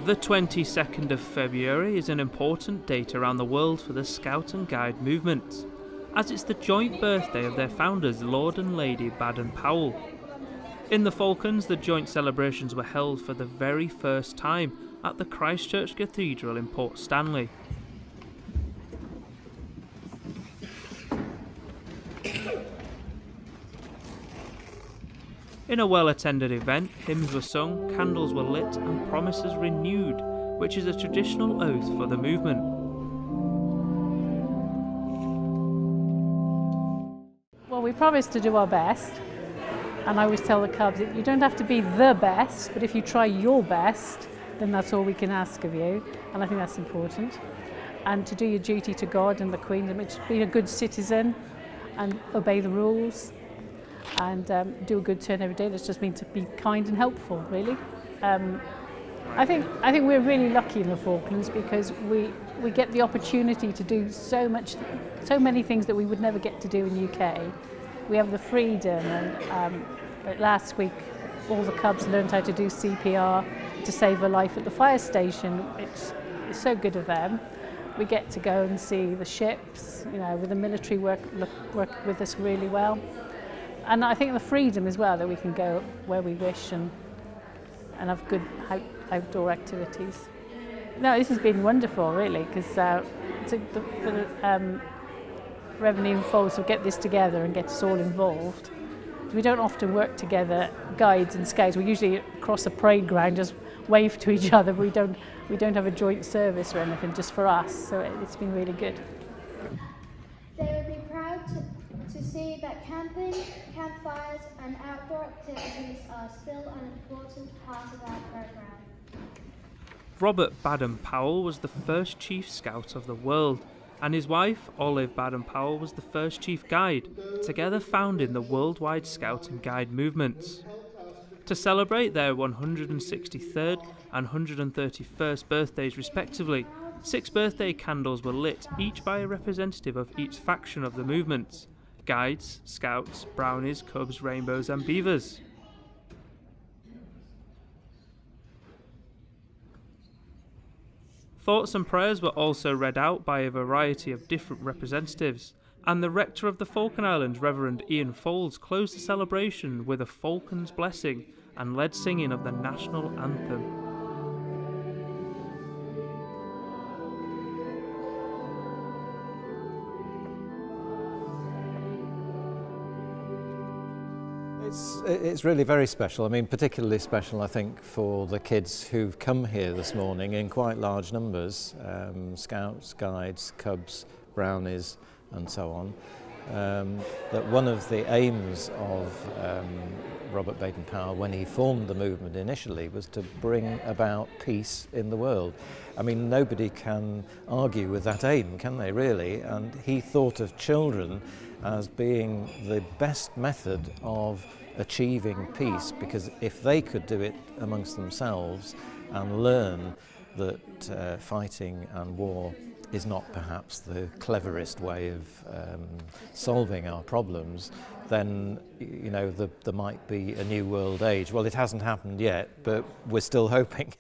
The 22nd of February is an important date around the world for the Scout and Guide movement, as it's the joint birthday of their founders, Lord and Lady Baden-Powell. In the Falklands, the joint celebrations were held for the very first time at the Christchurch Cathedral in Port Stanley. In a well-attended event, hymns were sung, candles were lit and promises renewed, which is a traditional oath for the movement. Well, we promised to do our best, and I always tell the Cubs that you don't have to be the best, but if you try your best, then that's all we can ask of you, and I think that's important. And to do your duty to God and the Queen, which is be a good citizen and obey the rules. And do a good turn every day. That's just mean to be kind and helpful, really. I think we're really lucky in the Falklands because we get the opportunity to do so many things that we would never get to do in the UK. We have the freedom, and last week all the Cubs learned how to do CPR to save a life at the fire station. It's so good of them. We get to go and see the ships, you know, with the military work with us really well. And I think the freedom as well, that we can go where we wish and have good outdoor activities. No, this has been wonderful, really, because for the Revenue and Falls to get this together and get us all involved. We don't often work together, guides and scouts. We usually across a parade ground just wave to each other. We don't have a joint service or anything, just for us. So it's been really good. They would be proud to see that camping, campfires and outdoor activities are still an important part of our programme. Robert Baden-Powell was the first Chief Scout of the world, and his wife, Olive Baden-Powell, was the first Chief Guide, together founding the worldwide Scout and Guide movements. To celebrate their 163rd and 131st birthdays respectively, 6 birthday candles were lit, each by a representative of each faction of the movements: Guides, Scouts, Brownies, Cubs, Rainbows and Beavers. Thoughts and prayers were also read out by a variety of different representatives, and the rector of the Falkland Islands, Reverend Ian Folds, closed the celebration with a Falklands blessing and led singing of the national anthem. It's really very special. I mean, particularly special, I think, for the kids who've come here this morning in quite large numbers, Scouts, Guides, Cubs, Brownies and so on. That one of the aims of Robert Baden-Powell when he formed the movement initially was to bring about peace in the world. I mean, nobody can argue with that aim, can they, really? And he thought of children as being the best method of achieving peace, because if they could do it amongst themselves and learn that fighting and war is not perhaps the cleverest way of solving our problems, then, you know, there might be a new world age. Well, it hasn't happened yet, but we're still hoping.